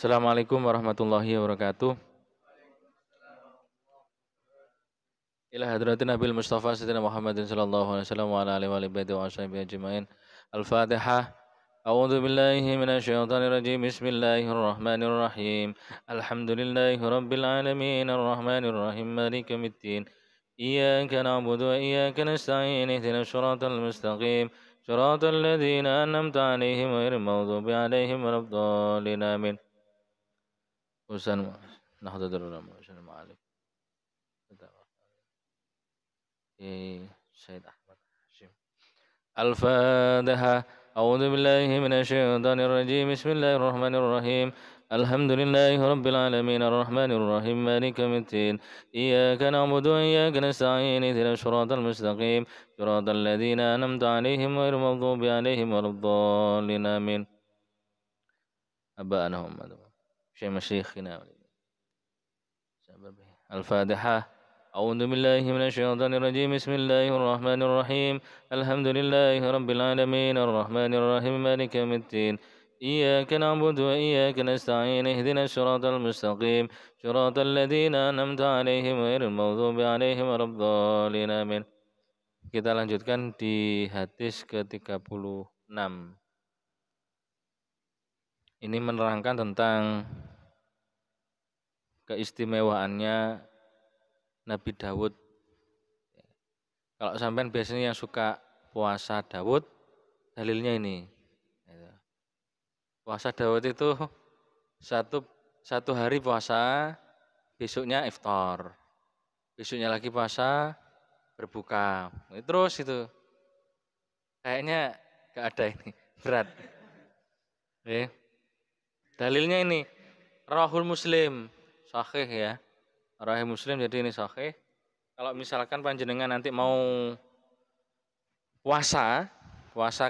Assalamualaikum warahmatullahi wabarakatuh. Ila hadratin Nabil Mustafa Sayyidina Muhammadin sallallahu alaihi wasallam wa ala alihi wa baiti wa ashabihi ajmain. Al-Fatihah. A'udzu billahi minasy syaithanir rajim. Bismillahir rahmanir rahim. Alhamdulillahi rabbil alamin arrahmanir rahim maliki yaumiddin. Iyyaka na'budu wa iyyaka nasta'in ihdinas siratal mustaqim. Siratal ladzina an'amta 'alaihim ghairil maghdubi 'alaihim waladdallin. Amin. Usan nahdhatul ulama usan ma'alif. Sayyid Ahmad Hashim. Al-Fatihah. A'udzu billahi minasy syaithanir rajim. Bismillahirrahmanirrahim. Alhamdulillahi rabbil alamin arrahmanir rahim maliki yaumiddin. Iyyaka na'budu wa iyyaka nasta'in ihdinas siratal mustaqim. Siratal ladzina an'amta 'alaihim ghairil maghdubi 'alaihim waladdallin. Amin. Aba'ana Muhammad. Syekh masyikhina. Al-Fatihah. أعوذ بالله من الشيطان الرجيم بسم الله الرحمن الرحيم الحمد لله رب العالمين الرحمن الرحيم مالك يوم الدين إياك نعبد وإياك نستعين اهدنا الصراط المستقيم صراط الذين أنعمت عليهم غير المغضوب عليهم ولا الضالين آمين. Kita lanjutkan di hadis ke-36. Ini menerangkan tentang keistimewaannya Nabi Dawud. Kalau sampean biasanya yang suka puasa Dawud, dalilnya ini. Puasa Dawud itu satu hari puasa, besoknya iftar, besoknya lagi puasa, berbuka. Terus itu, kayaknya gak ada ini, berat. Dalilnya ini, Rawahul Muslim, sahih ya. Rahim Muslim, jadi ini sahih. Kalau misalkan panjenengan nanti mau puasa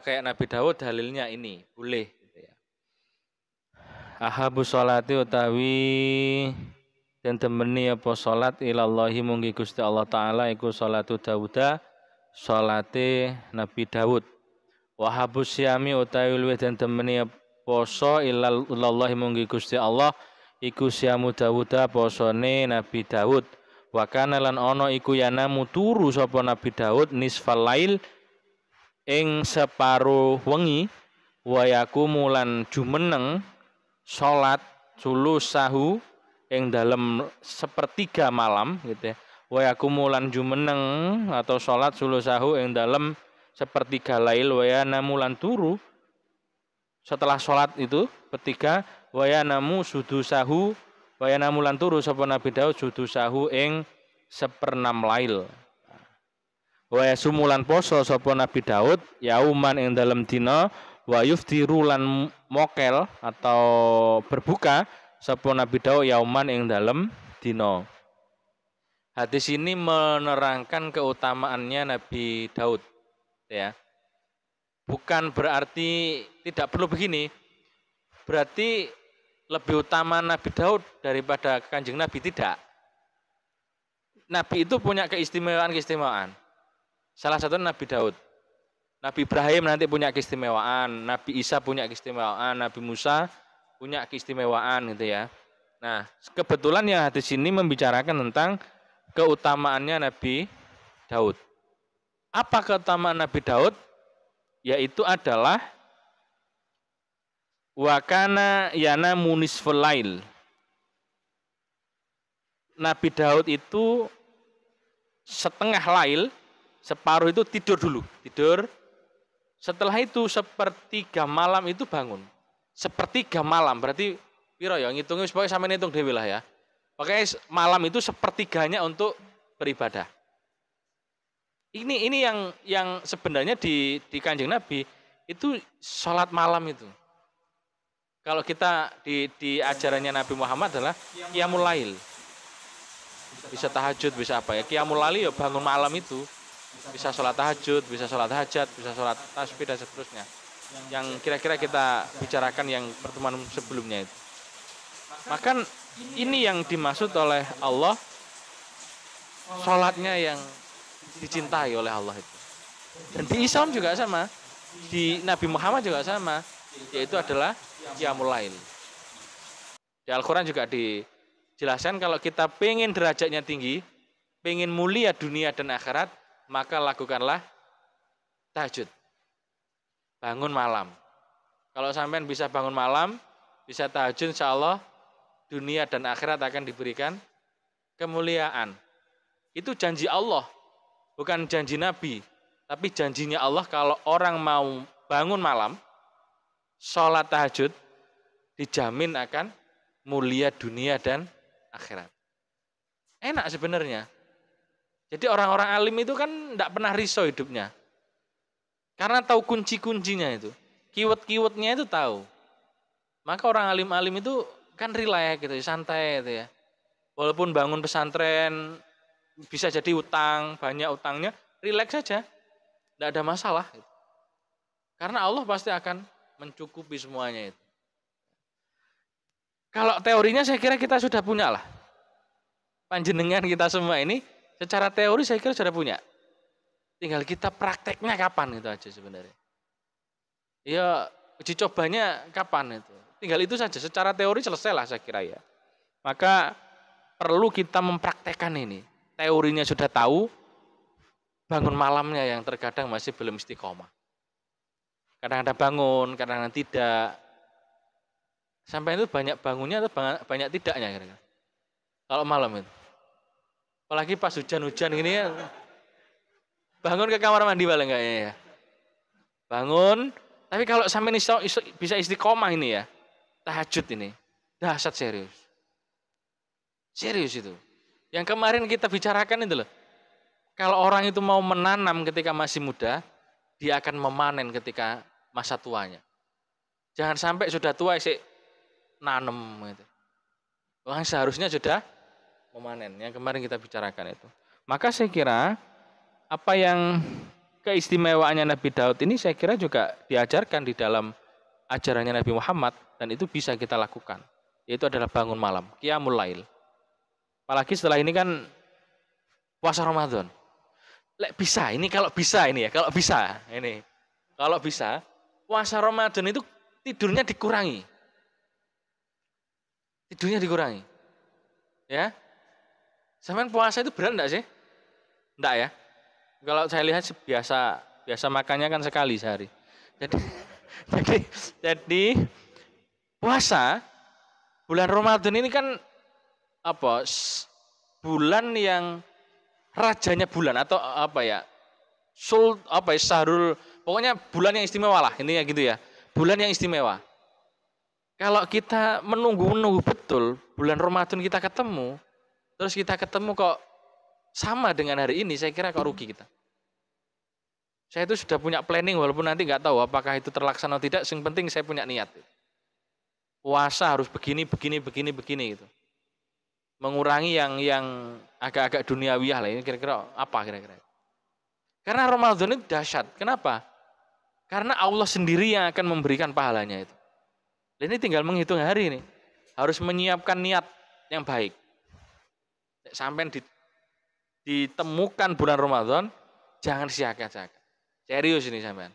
kayak Nabi Dawud, dalilnya ini boleh gitu ya. Ahabu sholati utawi dan temeni apa salat ilallahi munggi Gusti Allah taala iku salatu Dawuda, salate Nabi Dawud. Wahabu syami utawi luwih dan temeni poso ilallahi munggi Gusti Allah iku syamu Dawuda posone Nabi Dawud. Wa kana lan ana iku yanamu turu sapa Nabi Dawud nisfal lail ing separo wengi wa yakumu lan jumeneng salat sulusahu ing dalem sepertiga malam gitu ya. Wa yakumu lan jumeneng atau salat sulusahu ing dalem sepertiga lail wa yanamu lan turu setelah salat itu ketiga wayanamu sudusahu wayanamu lan turu sapa Nabi Daud sudusahu ing 1/6 lail. Waya sumulan poso sapa Nabi Daud yauman ing dalem dina wa yuftiru lan mokel atau berbuka sapa Nabi Daud yauman ing dalem dina. Hadis ini menerangkan keutamaannya Nabi Daud ya. Bukan berarti tidak perlu begini. Berarti lebih utama Nabi Daud daripada Kanjeng Nabi, tidak. Nabi itu punya keistimewaan. Salah satu Nabi Daud. Nabi Ibrahim nanti punya keistimewaan, Nabi Isa punya keistimewaan, Nabi Musa punya keistimewaan gitu ya. Nah, kebetulan yang hadis ini membicarakan tentang keutamaannya Nabi Daud. Apa keutamaan Nabi Daud? Yaitu adalah wa kana yanamu nisful lail. Nabi Daud itu setengah lail, separuh itu tidur dulu, tidur. Setelah itu sepertiga malam itu bangun. Sepertiga malam berarti piro ya ngitungnya supaya sampeyan ngitung dhewe lah ya. Pakai malam itu sepertiganya untuk beribadah. Ini yang sebenarnya di Kanjeng Nabi itu sholat malam itu. Kalau kita di ajarannya Nabi Muhammad adalah qiyamul lail. Bisa tahajud, bisa apa ya? Qiyamul lail ya bangun malam itu. Bisa sholat tahajud, bisa sholat hajat, bisa sholat tasbih dan seterusnya. Yang kira-kira kita bicarakan yang pertemuan sebelumnya itu. Maka ini yang dimaksud oleh Allah, sholatnya yang dicintai oleh Allah itu. Dan di Islam juga sama, di Nabi Muhammad juga sama, yaitu adalah qiyamul lail. Di Al-Quran juga dijelaskan kalau kita pengen derajatnya tinggi, pengen mulia dunia dan akhirat, maka lakukanlah tahajud. Bangun malam. Kalau sampean bisa bangun malam, bisa tahajud, insya Allah dunia dan akhirat akan diberikan kemuliaan. Itu janji Allah, bukan janji Nabi. Tapi janjinya Allah kalau orang mau bangun malam, sholat tahajud, dijamin akan mulia dunia dan akhirat. Enak sebenarnya. Jadi orang-orang alim itu kan tidak pernah risau hidupnya. Karena tahu kunci-kuncinya itu. Keyword-keywordnya itu tahu. Maka orang alim-alim itu kan relax gitu, santai gitu ya. Walaupun bangun pesantren, bisa jadi utang, banyak utangnya, relax saja. Tidak ada masalah. Karena Allah pasti akan mencukupi semuanya itu. Kalau teorinya saya kira kita sudah punya lah. Panjenengan kita semua ini secara teori saya kira sudah punya. Tinggal kita prakteknya kapan itu aja sebenarnya. Ya uji cobanya kapan itu. Tinggal itu saja, secara teori selesai lah saya kira ya. Maka perlu kita mempraktekkan ini. Teorinya sudah tahu, bangun malamnya yang terkadang masih belum istiqomah. Kadang-kadang bangun, kadang-kadang tidak. Sampai itu banyak bangunnya atau banyak tidaknya kira-kira. Kalau malam itu. Apalagi pas hujan-hujan gini ya. Bangun ke kamar mandi paling enggak ya. Bangun, tapi kalau sampai bisa istiqomah ini ya. Tahajud ini. Dahsyat serius. Serius itu. Yang kemarin kita bicarakan itu loh. Kalau orang itu mau menanam ketika masih muda, dia akan memanen ketika masa tuanya. Jangan sampai sudah tua sih nanem gitu. Orang seharusnya sudah memanen. Yang kemarin kita bicarakan itu. Maka saya kira apa yang keistimewaannya Nabi Daud ini saya kira juga diajarkan di dalam ajarannya Nabi Muhammad dan itu bisa kita lakukan. Yaitu adalah bangun malam, qiyamul lail. Apalagi setelah ini kan puasa Ramadan. Bisa ini kalau bisa ini ya, kalau bisa ini. Kalau bisa puasa Ramadan itu tidurnya dikurangi. Tidurnya dikurangi. Ya. Sampean puasa itu berat enggak sih? Enggak ya? Kalau saya lihat biasa makannya kan sekali sehari. Jadi puasa bulan Ramadan ini kan apa? Bulan yang rajanya bulan atau apa ya? Syahrul, pokoknya bulan yang istimewa lah, intinya gitu ya. Bulan yang istimewa. Kalau kita menunggu betul bulan Ramadan kita ketemu, terus kita ketemu kok sama dengan hari ini, saya kira kok rugi kita. Saya itu sudah punya planning walaupun nanti nggak tahu apakah itu terlaksana atau tidak, yang penting saya punya niat. Puasa harus begini gitu. Mengurangi yang agak-agak duniawiah lah, ini kira-kira apa kira-kira. Karena Ramadan itu dahsyat. Kenapa? Karena Allah sendiri yang akan memberikan pahalanya itu. Dan ini tinggal menghitung hari ini. Harus menyiapkan niat yang baik. Sampai ditemukan bulan Ramadan, jangan sia-siakan. Serius ini sampean.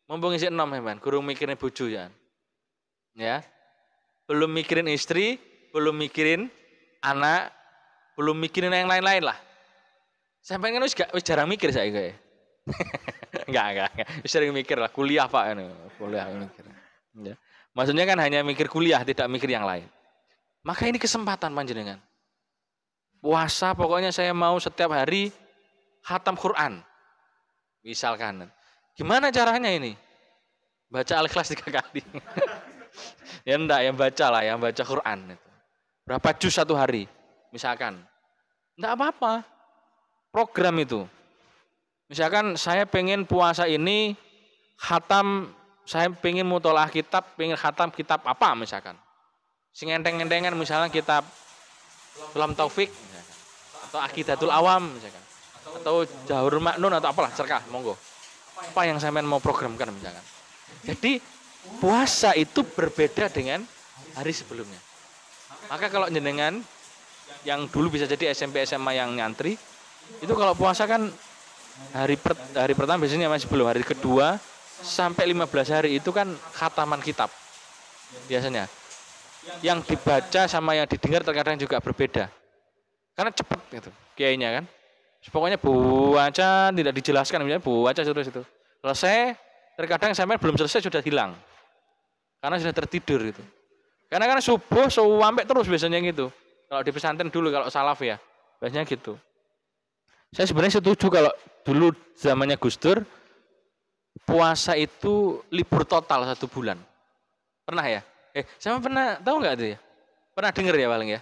Mumpung isi 6 sampean, gurung mikirin bojo ya. Ya. Belum mikirin istri, belum mikirin anak, belum mikirin yang lain-lain lah. Sampean kan wis jarang mikir saya kayak. Enggak. Sering mikir lah, kuliah Pak ini. Kuliah mikir. Ya. Maksudnya kan hanya mikir kuliah, tidak mikir yang lain. Maka ini kesempatan panjenengan. Puasa pokoknya saya mau setiap hari khatam Quran. Misalkan. Gimana caranya ini? Baca Al-Ikhlas 3 kali. Ya enggak, yang baca lah, yang baca Quran itu. Berapa juz satu hari? Misalkan. Enggak apa-apa. Program itu. Misalkan saya pengen puasa ini khatam, saya pengen mutolaah kitab, pengen khatam kitab apa misalkan. Sing enteng-entengan misalnya kitab Sulam Taufik misalkan. Atau Aqidatul Awam misalkan. Atau Jahurul Maknun atau apalah, cerkah, monggo. Apa yang sampean mau programkan misalkan. Jadi puasa itu berbeda dengan hari sebelumnya. Maka kalau jenengan yang dulu bisa jadi SMP SMA yang nyantri, itu kalau puasa kan hari pertama biasanya masih belum, hari kedua sampai 15 hari itu kan khataman kitab biasanya. yang dibaca sama yang didengar terkadang juga berbeda. Karena cepat gitu kiainya kan. Pokoknya baca tidak dijelaskan, misalnya baca terus itu. Selesai, terkadang sampai belum selesai sudah hilang. Karena sudah tertidur gitu. Karena kan subuh sampai terus biasanya gitu. Kalau di pesantren dulu kalau salaf ya, biasanya gitu. Saya sebenarnya setuju kalau dulu zamannya Gus Dur puasa itu libur total 1 bulan. Pernah ya? Sama pernah tahu nggak tuh ya? Pernah dengar ya paling ya?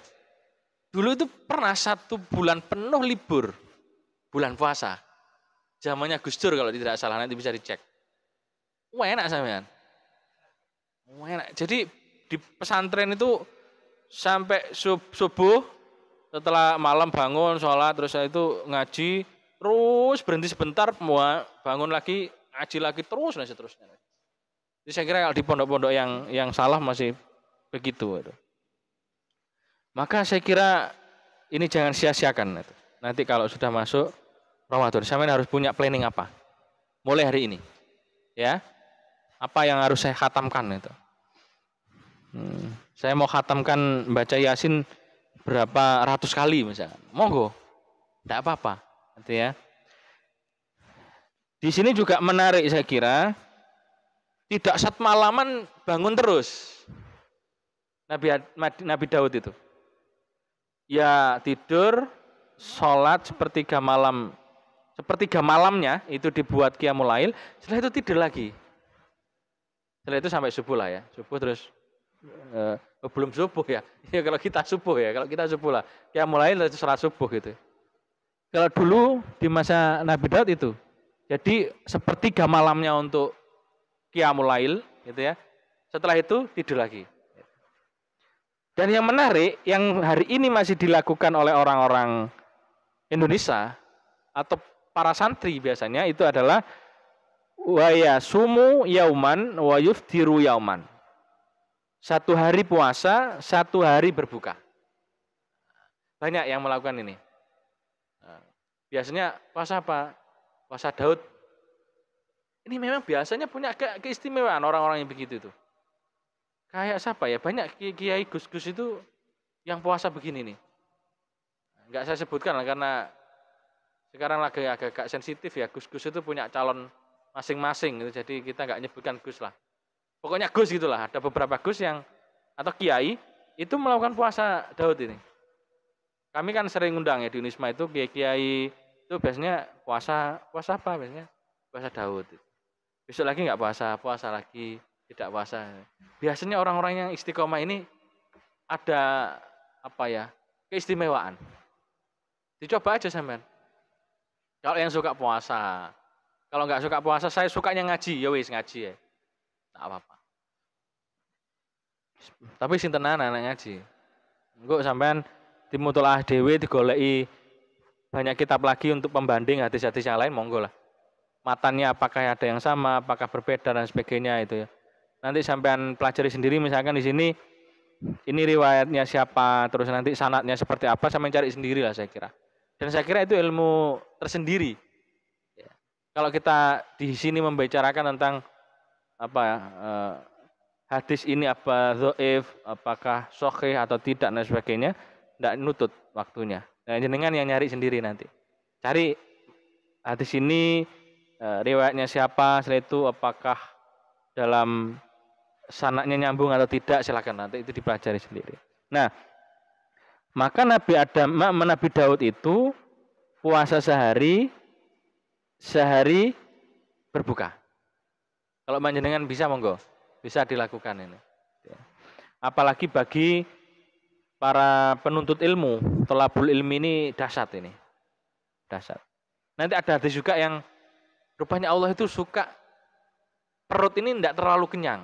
Dulu itu pernah 1 bulan penuh libur, bulan puasa. Zamannya Gus Dur kalau tidak salah, nanti bisa dicek. Wah enak sampean. Wah enak. Jadi di pesantren itu sampai subuh, setelah malam bangun sholat, terus itu ngaji, terus berhenti sebentar, bangun lagi, ngaji lagi, terus dan seterusnya. Jadi saya kira kalau di pondok-pondok yang salah masih begitu. Maka saya kira ini jangan sia-siakan. Nanti kalau sudah masuk Ramadan, saya harus punya planning apa? Mulai hari ini, ya. Apa yang harus saya khatamkan itu? Saya mau khatamkan baca Yasin berapa ratus kali misalkan. Monggo, tidak apa-apa, gitu ya. Di sini juga menarik saya kira, tidak satu malaman bangun terus. Nabi Daud itu. Ya tidur, sholat sepertiga malamnya itu dibuat qiyamul lail, setelah itu tidur lagi. Setelah itu sampai subuh lah ya, subuh terus belum subuh ya. Ya kalau kita subuh lah, qiyamul lail terus sholat subuh gitu. Kalau dulu di masa Nabi Daud itu, jadi sepertiga malamnya untuk qiyamul lail gitu ya. Setelah itu tidur lagi. Dan yang menarik, yang hari ini masih dilakukan oleh orang-orang Indonesia atau para santri biasanya itu adalah wa yasumu yauman wa yuftiru yauman. 1 hari puasa, 1 hari berbuka. Banyak yang melakukan ini. Biasanya puasa apa? Puasa Daud. Ini memang biasanya punya keistimewaan orang-orang yang begitu itu. Kayak siapa ya? Banyak kiai gus-gus itu yang puasa begini nih. Enggak saya sebutkan lah karena sekarang lagi agak sensitif ya. Gus-gus itu punya calon masing-masing gitu. Jadi kita enggak nyebutkan gus lah. Pokoknya gus gitulah. Ada beberapa gus yang atau kiai itu melakukan puasa Daud ini. Kami kan sering undang ya di Unisma itu kiai itu biasanya puasa apa biasanya? Puasa Daud. Besok lagi enggak puasa lagi. Tidak puasa. Biasanya orang-orang yang istiqomah ini ada apa ya? Keistimewaan. Dicoba aja sampean. Kalau yang suka puasa, kalau nggak suka puasa, saya sukanya ngaji, ya wis ngaji ya. Tak apa-apa. Tapi sinten anak ngaji. Engko sampean dimutulaah dhewe digoleki banyak kitab lagi untuk pembanding hadis-hadis yang lain monggo lah. Matannya apakah ada yang sama, apakah berbeda dan sebagainya itu ya. Nanti sampean pelajari sendiri misalkan di sini ini riwayatnya siapa, terus nanti sanadnya seperti apa, sampean cari sendiri lah saya kira. Dan saya kira itu ilmu tersendiri. Ya. Kalau kita di sini membicarakan tentang apa hadis ini apa dhaif, apakah sahih atau tidak dan sebagainya, tidak nutut waktunya. Nah, jenengan yang nyari sendiri nanti. Cari hadis ini riwayatnya siapa, setelah itu apakah dalam sanadnya nyambung atau tidak, silakan nanti itu dipelajari sendiri. Nah, maka Nabi Daud itu puasa sehari berbuka. Kalau panjenengan bisa monggo, bisa dilakukan ini. Apalagi bagi para penuntut ilmu, thalabul ilmi ini dahsyat ini. Dahsyat. Nanti ada hadis juga yang rupanya Allah itu suka perut ini tidak terlalu kenyang.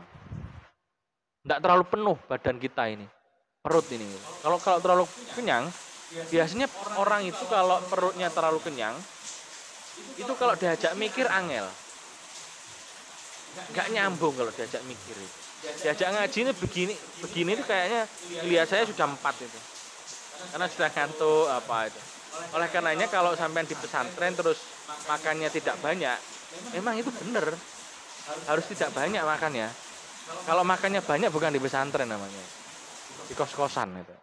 Tidak terlalu penuh badan kita ini. Perut ini. Kalau terlalu kenyang, biasanya orang itu kalau perutnya terlalu kenyang, itu kalau diajak mikir angel. Enggak nyambung kalau diajak mikir itu. Diajak ngaji ini begini itu kayaknya lihat saya sudah 4 itu. Karena sudah ngantuk apa itu. Oleh karenanya kalau sampai di pesantren terus makannya tidak banyak, memang itu benar. Harus tidak banyak makannya. Kalau makannya banyak bukan di pesantren namanya. di kos-kosan itu.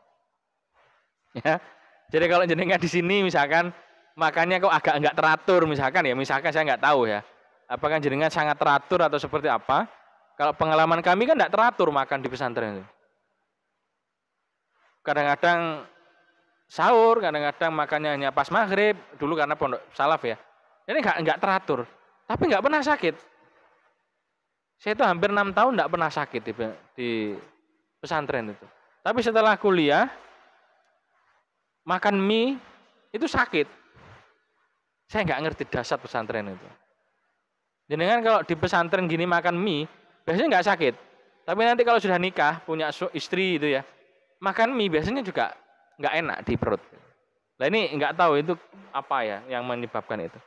Ya. Jadi kalau jenengan di sini misalkan makannya kok agak enggak teratur misalkan ya, misalkan saya enggak tahu ya. Apakah jenengan sangat teratur atau seperti apa? Kalau pengalaman kami kan enggak teratur makan di pesantren itu. Kadang-kadang sahur, kadang-kadang makannya hanya pas maghrib, dulu karena pondok salaf ya. Ini enggak teratur, tapi enggak pernah sakit. Saya itu hampir 6 tahun enggak pernah sakit di pesantren itu. Tapi setelah kuliah, makan mie itu sakit. Saya nggak ngerti dasar pesantren itu. Jenengan kalau di pesantren gini makan mie, biasanya nggak sakit. Tapi nanti kalau sudah nikah, punya istri itu ya, makan mie biasanya juga nggak enak di perut. Nah ini nggak tahu itu apa ya yang menyebabkan itu.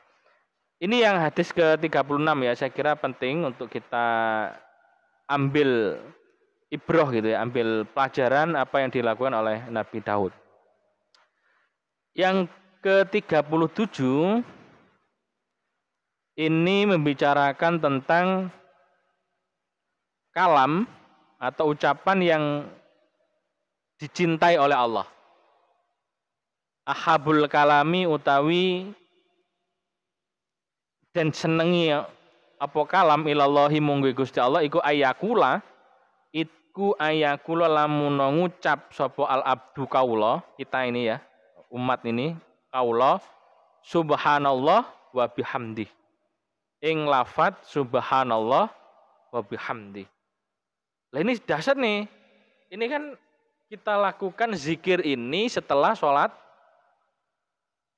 Ini yang hadis ke-36 ya, saya kira penting untuk kita ambil ibroh gitu ya, ambil pelajaran apa yang dilakukan oleh Nabi Daud. Yang ke-37 ini membicarakan tentang kalam atau ucapan yang dicintai oleh Allah. Ahabul kalami utawi dan senengi apa kalam ilallahi munggu Gusti Allah iku ayakula lamun ngucap sapa al abdu kaula, kita ini ya, umat ini kaula subhanallah wa bihamdi. Ing lafat subhanallah wa bihamdi. Lah ini dasar nih. Ini kan kita lakukan zikir ini setelah sholat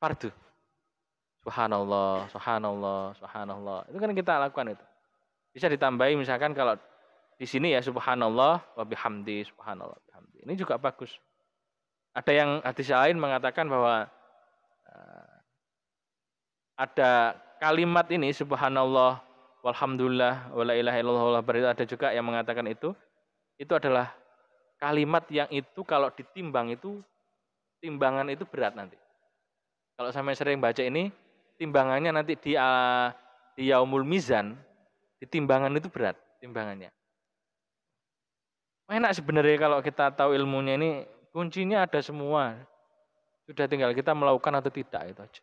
fardu. Subhanallah, subhanallah, subhanallah. Itu kan kita lakukan itu. Bisa ditambahi misalkan kalau di sini ya subhanallah wa bihamdi, subhanallah wa bihamdi. Ini juga bagus. Ada yang hadis lain mengatakan bahwa ada kalimat ini subhanallah walhamdulillah wala ilaha illallah ada juga yang mengatakan itu adalah kalimat yang itu kalau ditimbang itu timbangan itu berat nanti. Kalau sampai sering baca ini timbangannya nanti di yaumul mizan di timbangan itu berat timbangannya. Enak sebenarnya kalau kita tahu ilmunya ini kuncinya ada semua. Sudah tinggal kita melakukan atau tidak itu aja.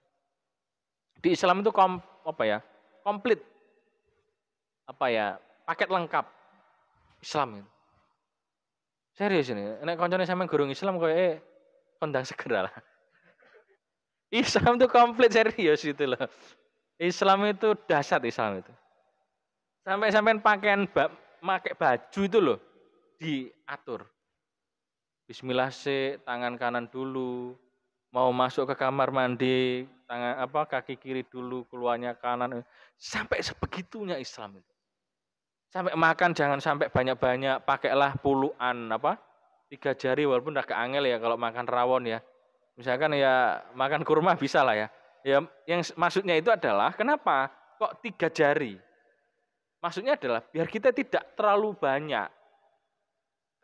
Di Islam itu komplit. Paket lengkap Islam itu. Serius ini, nek koncone sampean gurung Islam koyo kondang segera lah. Islam itu komplit serius itu loh. Islam itu dasar Islam itu. Sampai sampean pakai baju itu loh diatur. Bismillah sih, tangan kanan dulu. Mau masuk ke kamar mandi, kaki kiri dulu, keluarnya kanan. Sampai sebegitunya Islam itu. Sampai makan jangan sampai banyak-banyak, pakailah puluhan 3 jari walaupun agak angel ya kalau makan rawon ya. Misalkan ya makan kurma bisa lah ya. Ya yang maksudnya itu adalah kenapa kok 3 jari? Maksudnya adalah biar kita tidak terlalu banyak.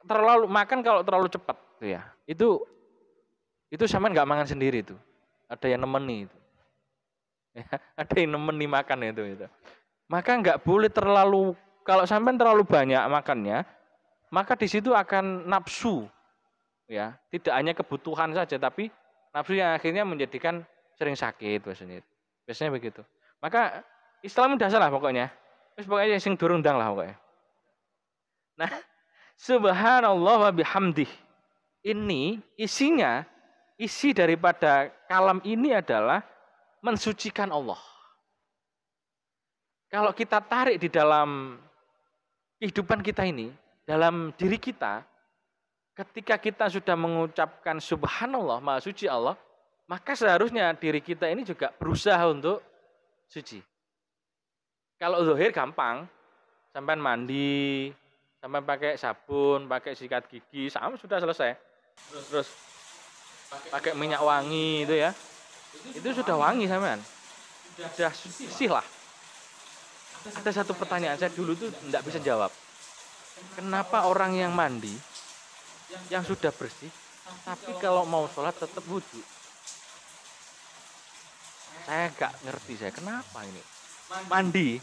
Terlalu makan kalau terlalu cepat tuh ya. Itu sampean enggak makan sendiri tuh. Ada yang nemeni itu. Ya, ada yang nemeni makan itu. Maka enggak boleh terlalu, kalau sampean terlalu banyak makannya, maka di situ akan nafsu. Ya, tidak hanya kebutuhan saja tapi nafsu yang akhirnya menjadikan sering sakit biasanya begitu. Maka Islam udah salah pokoknya. Terus pokoknya sing durung ndang lah pokoknya. Nah, subhanallah wa bihamdih. Ini isi daripada kalam ini adalah mensucikan Allah. Kalau kita tarik di dalam kehidupan kita ini, dalam diri kita, ketika kita sudah mengucapkan subhanallah, maha suci Allah, maka seharusnya diri kita ini juga berusaha untuk suci. Kalau zahir gampang, sampai mandi, sampai pakai sabun, pakai sikat gigi, sama sudah selesai. Terus pakai minyak wangi itu ya, itu sudah wangi sampean, sudah bersih lah. Ada satu pertanyaan saya dulu tuh tidak bisa jawab. Kenapa orang yang mandi, yang sudah bersih, tapi kalau mau sholat tetap wudhu? Saya nggak ngerti kenapa ini. Mandi,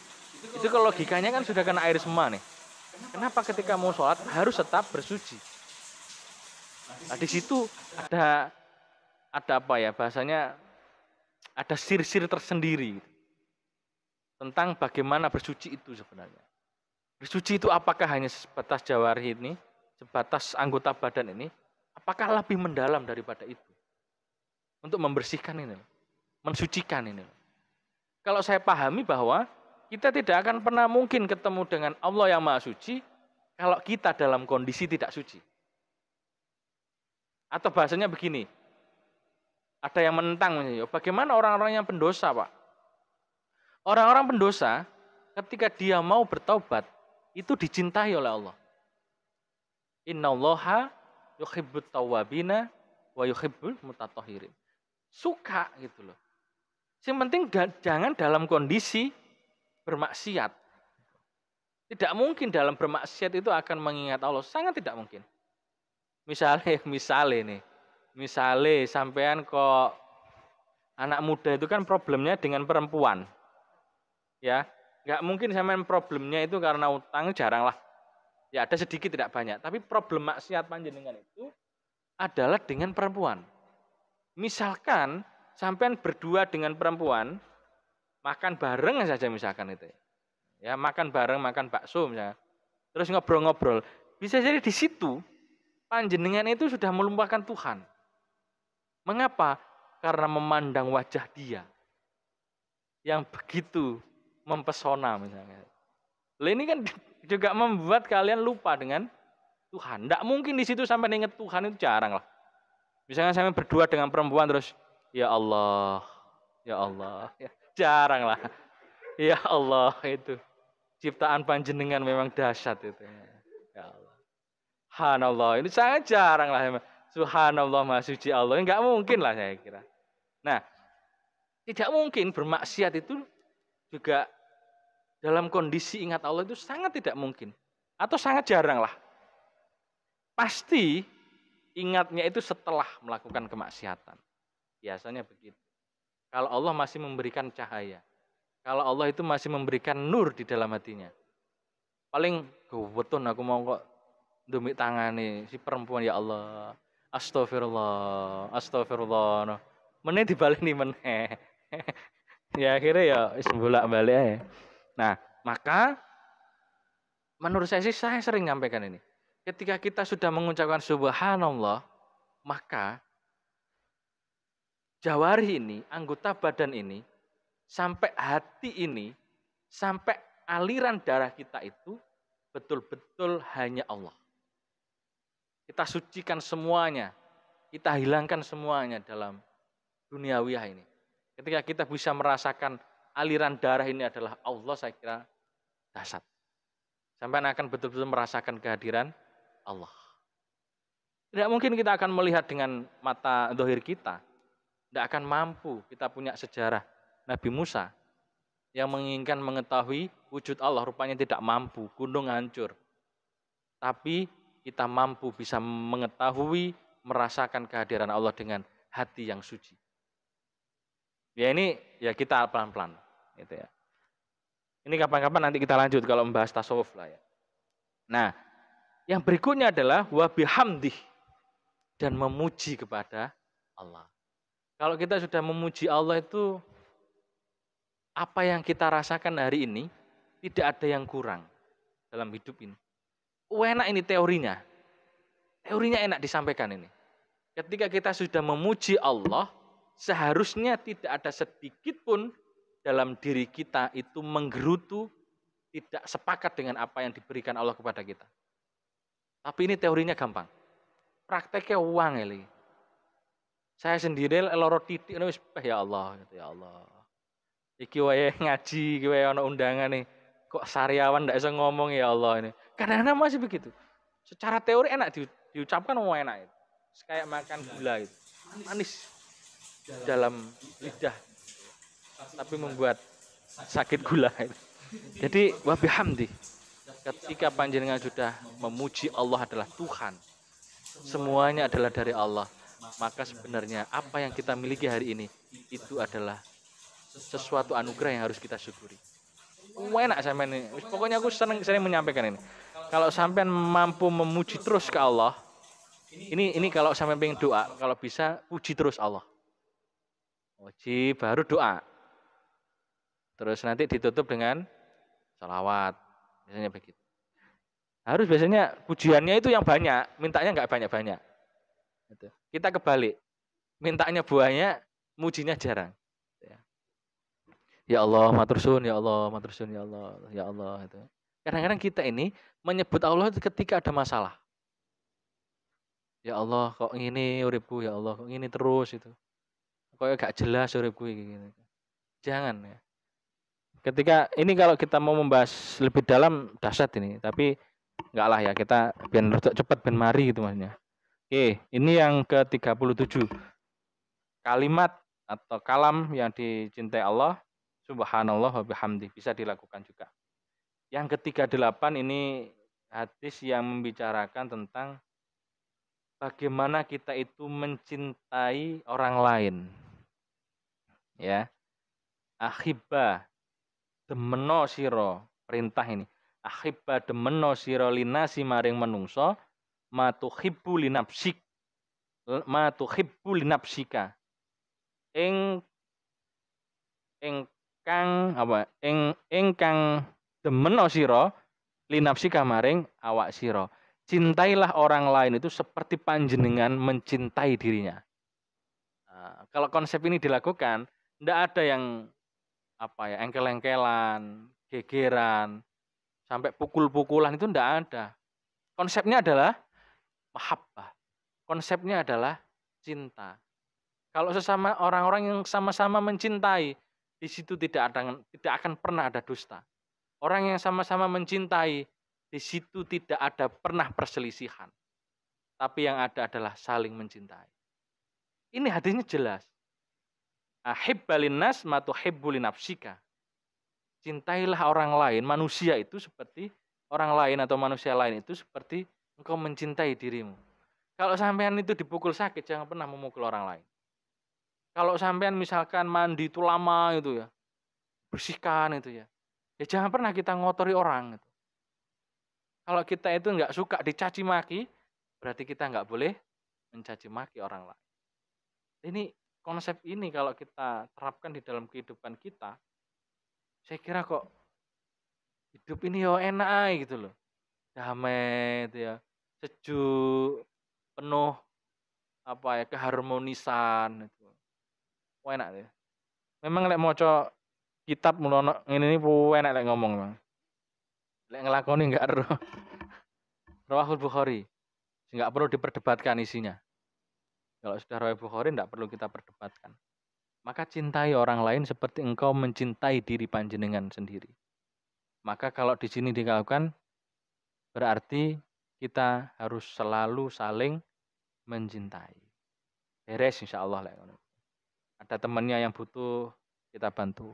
itu kalau logikanya kan sudah kena air semua nih. Kenapa ketika mau sholat harus tetap bersuci? Nah, di situ ada apa ya bahasanya, ada sir-sir tersendiri tentang bagaimana bersuci itu sebenarnya. Bersuci itu apakah hanya sebatas jawari ini, sebatas anggota badan ini, apakah lebih mendalam daripada itu untuk membersihkan ini, mensucikan ini. Kalau saya pahami bahwa kita tidak akan pernah mungkin ketemu dengan Allah yang Maha Suci kalau kita dalam kondisi tidak suci. Atau bahasanya begini, ada yang menentang, bagaimana orang-orang yang pendosa, Pak? Orang-orang pendosa ketika dia mau bertaubat itu dicintai oleh Allah. Innallaha yuhibbut tawwabina wa yuhibbul mutatahhirin. Suka gitu loh. Yang penting jangan dalam kondisi bermaksiat. Tidak mungkin dalam bermaksiat itu akan mengingat Allah, sangat tidak mungkin. Misalnya sampean kok anak muda itu kan problemnya dengan perempuan. Ya, nggak mungkin sampean problemnya itu karena utang, jarang lah. Ya ada sedikit tidak banyak, tapi problem maksiat panjenengan itu adalah dengan perempuan. Misalkan sampean berdua dengan perempuan, makan bareng saja misalkan itu. Ya, makan bareng, makan bakso misalnya. Terus ngobrol-ngobrol. Bisa jadi di situ panjenengan itu sudah melupakan Tuhan. Mengapa? Karena memandang wajah dia yang begitu mempesona misalnya. Ini kan juga membuat kalian lupa dengan Tuhan. Tidak mungkin di situ sampai ingat Tuhan, itu jarang lah. Misalnya saya berdua dengan perempuan terus, ya Allah, ya jarang lah. Ya Allah, itu ciptaan panjenengan memang dahsyat itu. Ya Allah. Subhanallah, ini sangat jarang lah. Subhanallah, Maha Suci Allah. Enggak mungkin lah saya kira. Nah, tidak mungkin bermaksiat itu juga dalam kondisi ingat Allah itu sangat tidak mungkin. Atau sangat jarang lah. Pasti ingatnya itu setelah melakukan kemaksiatan. Biasanya begitu. Kalau Allah masih memberikan cahaya. Kalau Allah itu masih memberikan nur di dalam hatinya. Paling gowetun aku mau kok ndumik tangane si perempuan, ya Allah. Astagfirullah, astagfirullah. Meneh dibaleni meneh. Ya akhirnya ya wis bolak-balik ae. Nah, maka menurut saya sih saya sering nyampaikan ini. Ketika kita sudah mengucapkan subhanallah, maka jawari ini, anggota badan ini, sampai hati ini, sampai aliran darah kita itu betul-betul hanya Allah. Kita sucikan semuanya, kita hilangkan semuanya dalam duniawiyah ini. Ketika kita bisa merasakan aliran darah ini adalah Allah, saya kira dahsyat. Sampai akan betul-betul merasakan kehadiran Allah. Tidak mungkin kita akan melihat dengan mata zahir kita. Tidak akan mampu. Kita punya sejarah Nabi Musa yang menginginkan mengetahui wujud Allah, rupanya tidak mampu, gunung hancur. Tapi kita mampu bisa mengetahui, merasakan kehadiran Allah dengan hati yang suci. Ya ini ya kita pelan-pelan gitu ya. Ini kapan-kapan nanti kita lanjut kalau membahas tasawuf lah ya. Nah, yang berikutnya adalah wa bihamdih, dan memuji kepada Allah. Kalau kita sudah memuji Allah itu, apa yang kita rasakan hari ini tidak ada yang kurang dalam hidup ini. Enak ini teorinya. Teorinya enak disampaikan ini. Ketika kita sudah memuji Allah, seharusnya tidak ada sedikit pun dalam diri kita itu menggerutu, tidak sepakat dengan apa yang diberikan Allah kepada kita. Tapi ini teorinya gampang. Prakteknya uang ini. Saya sendiri loro titik wis ya Allah, ya Allah. Iki wae ngaji, iki wae ana undangan nih. Kok sariawan ndak bisa ngomong, ya Allah ini. Kadang-kadang masih begitu. Secara teori enak diucapkan, mau enak itu. Kayak makan gula itu. Manis dalam lidah. Tapi membuat sakit gula itu. Jadi wa bihamdi. Ketika panjenengan sudah memuji Allah adalah Tuhan, semuanya adalah dari Allah, maka sebenarnya apa yang kita miliki hari ini itu adalah sesuatu anugerah yang harus kita syukuri. Enak sampean ini. Pokoknya aku sering menyampaikan ini. Kalau sampean mampu memuji terus ke Allah, Ini kalau sampai pengen doa, kalau bisa puji terus Allah. Puji baru doa. Terus nanti ditutup dengan sholawat. Biasanya begitu. Harus biasanya pujiannya itu yang banyak, mintanya nggak banyak-banyak. Kita kebalik, mintanya banyak, mujinya jarang. Ya Allah, matur suwun, ya Allah, matur suwun, ya Allah, ya Allah. Itu. Kadang-kadang kita ini menyebut Allah ketika ada masalah. Ya Allah, kok ngini uripku, ya Allah, kok ngini terus itu. Kok gak jelas uripku gitu. Jangan ya. Ketika ini kalau kita mau membahas lebih dalam dahsyat ini, tapi enggak lah ya, kita biar cepat ben mari gitu maksudnya. Oke, ini yang ke-37. Kalimat atau kalam yang dicintai Allah, subhanallah wa bihamdi, bisa dilakukan juga. Yang ke-38 ini hadis yang membicarakan tentang bagaimana kita itu mencintai orang lain. Ya. Akhibba demeno sira, perintah ini. Akhibba demeno sira linasi maring menungso matuhibbu linafsik. Matuhibbu linafsika. Ingkang apa? Ingkang demeno sira linafsika maring awak sira. Cintailah orang lain itu seperti panjenengan mencintai dirinya. Nah, kalau konsep ini dilakukan, tidak ada yang apa ya, engkel-engkelan, gegeran, sampai pukul-pukulan, itu tidak ada. Konsepnya adalah mahabbah. Konsepnya adalah cinta. Kalau sesama orang-orang yang sama-sama mencintai, di situ tidak akan pernah ada dusta. Orang yang sama-sama mencintai, di situ tidak ada pernah perselisihan. Tapi yang ada adalah saling mencintai. Ini hadisnya jelas. Ahibbalin nas matuhibbul nafsika. Cintailah orang lain, manusia itu seperti orang lain atau manusia lain itu seperti engkau mencintai dirimu. Kalau sampean itu dipukul sakit, jangan pernah memukul orang lain. Kalau sampean misalkan mandi itu lama itu ya, bersihkan itu ya, ya jangan pernah kita ngotori orang. Gitu. Kalau kita itu nggak suka dicaci maki, berarti kita nggak boleh mencaci maki orang lain. Ini konsep ini kalau kita terapkan di dalam kehidupan kita, saya kira kok hidup ini yo enak gitu loh. Damai itu ya, sejuk, penuh apa ya, keharmonisan itu. Wah, enak ya. Memang lek maca kitab mulono ngene iki enak lek ngomong, Bang. Lek ngelakoni enggak ero. Rawahul Bukhari. Enggak perlu diperdebatkan isinya. Kalau sudah Rawahul Bukhari enggak perlu kita perdebatkan. Maka cintai orang lain seperti engkau mencintai diri panjenengan sendiri. Maka kalau di sini dilakukan, berarti kita harus selalu saling mencintai. Beres insya Allah. Ada temannya yang butuh, kita bantu.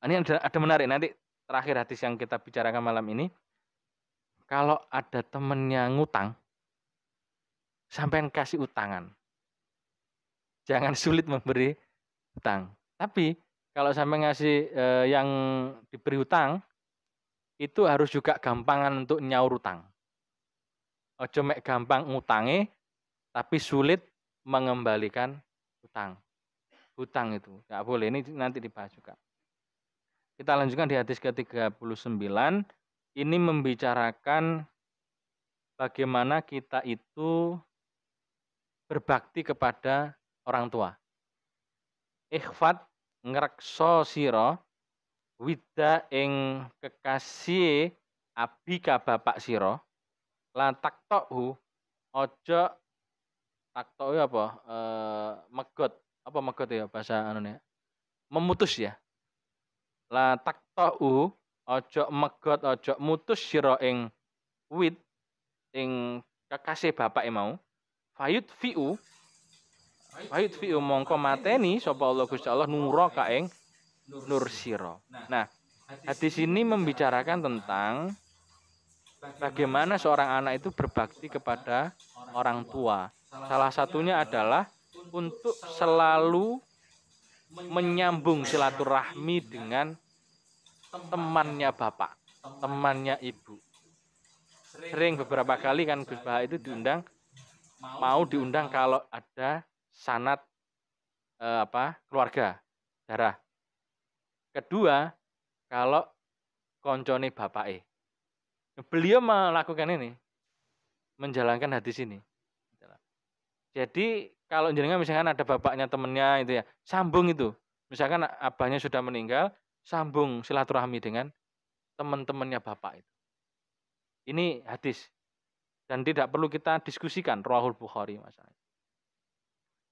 Ini ada menarik, nanti terakhir hadis yang kita bicarakan malam ini. Kalau ada temannya ngutang, sampai kasih utangan. Jangan sulit memberi utang. Tapi kalau sampai ngasih yang diberi utang, itu harus juga gampangan untuk nyaur utang. Ojo mek gampang ngutangi, tapi sulit mengembalikan utang. Hutang itu nggak boleh. Ini nanti dibahas juga. Kita lanjutkan di hadis ke-39. Ini membicarakan bagaimana kita itu berbakti kepada orang tua. Ikhfat ngrekso sira wida ing kekasih abika bapak sira lan taktohu ojo taktohu apa megot apa megot ya bahasa anunya memutus ya la taktohu ojo megot ojo mutus sira ing wid ing kekasih bapak mau fayut fiu mongko mateni sapa Allah Gusti Allah nura ka ing nur sira. Nah, hadis ini membicarakan tentang bagaimana seorang anak itu berbakti kepada orang tua. Salah satunya adalah untuk selalu menyambung silaturahmi dengan temannya bapak, temannya ibu. Sering beberapa kali kan Gus Baha itu diundang mau diundang kalau ada sanad keluarga darah. Kedua, kalau koncone bapake. Beliau melakukan ini, menjalankan hadis ini. Jadi kalau jenengan misalkan ada bapaknya temennya itu ya, sambung itu. Misalkan abahnya sudah meninggal, sambung silaturahmi dengan teman-temannya bapak itu. Ini hadis dan tidak perlu kita diskusikan Rawahul Bukhari masalah.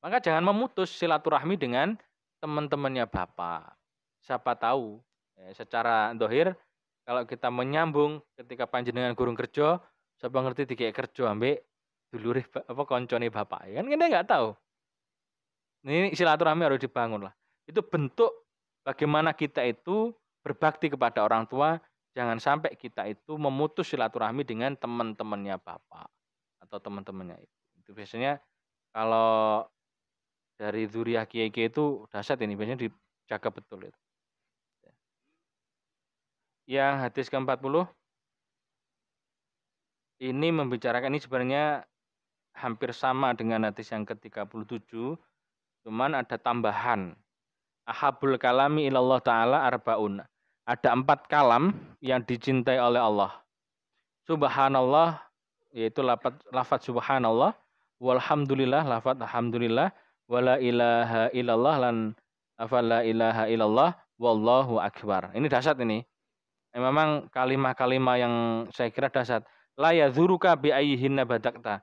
Maka jangan memutus silaturahmi dengan teman-temannya bapak. Siapa tahu secara dohir kalau kita menyambung ketika panjenengan gurung kerja, siapa ngerti dikek kerja ambek dulure koncone bapak. Kan kita nggak tahu. Ini silaturahmi harus dibangun lah. Itu bentuk bagaimana kita itu berbakti kepada orang tua. Jangan sampai kita itu memutus silaturahmi dengan teman-temannya bapak atau teman-temannya itu. Itu biasanya kalau dari zuriyah kiai-kiai itu dahsyat ini, biasanya dijaga betul itu. Yang hadis ke-40 ini membicarakan, ini sebenarnya hampir sama dengan hadis yang ke-37, cuman ada tambahan. Ahabul kalami ilallah ta'ala arbaun. Ada 4 kalam yang dicintai oleh Allah. Subhanallah, yaitu lafaz subhanallah, walhamdulillah, lafaz alhamdulillah, wala ilaha illallah, lan lafaz la ilaha illallah, wallahu akbar. Ini dahsyat ini. Memang kalimah-kalimah yang saya kira dahsyat. La yadzuruka bi ayyihinna badakta.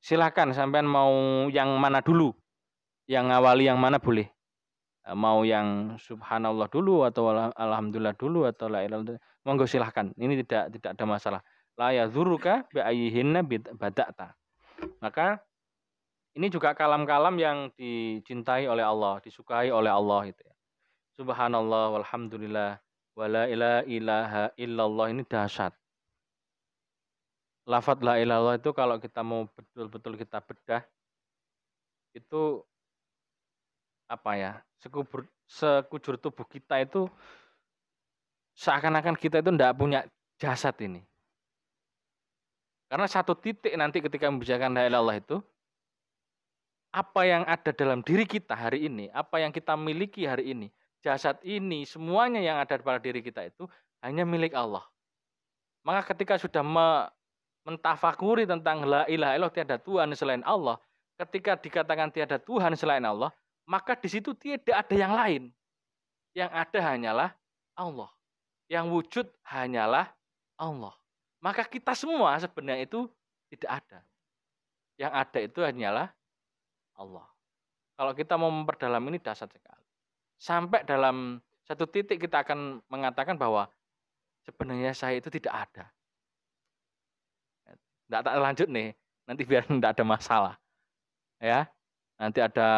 Silakan sampean mau yang mana dulu? Yang ngawali yang mana boleh? Mau yang subhanallah dulu atau alhamdulillah dulu atau la ilaha illallah, monggo silahkan. Ini tidak ada masalah. La yadzuruka bi ayyihinna badakta. Maka ini juga kalam-kalam yang dicintai oleh Allah, disukai oleh Allah itu ya. Subhanallah walhamdulillah wala ilaha illallah, ini dahsyat. Lafaz la ilaha illallah itu kalau kita mau betul-betul kita bedah itu apa ya? Sekujur tubuh kita itu seakan-akan kita itu tidak punya jasad ini. Karena satu titik nanti ketika membicarakan la ilaha illallah itu, apa yang ada dalam diri kita hari ini, apa yang kita miliki hari ini, jasad ini, semuanya yang ada pada diri kita itu hanya milik Allah. Maka ketika sudah mentafakuri tentang la ilaha illallah, tiada Tuhan selain Allah, ketika dikatakan tiada Tuhan selain Allah, maka di situ tidak ada yang lain. Yang ada hanyalah Allah. Yang wujud hanyalah Allah. Maka kita semua sebenarnya itu tidak ada. Yang ada itu hanyalah Allah. Kalau kita mau memperdalam ini dahsyat sekali. Sampai dalam satu titik kita akan mengatakan bahwa sebenarnya saya itu tidak ada. Tidak tak lanjut nih, nanti biar tidak ada masalah. Ya, nanti ada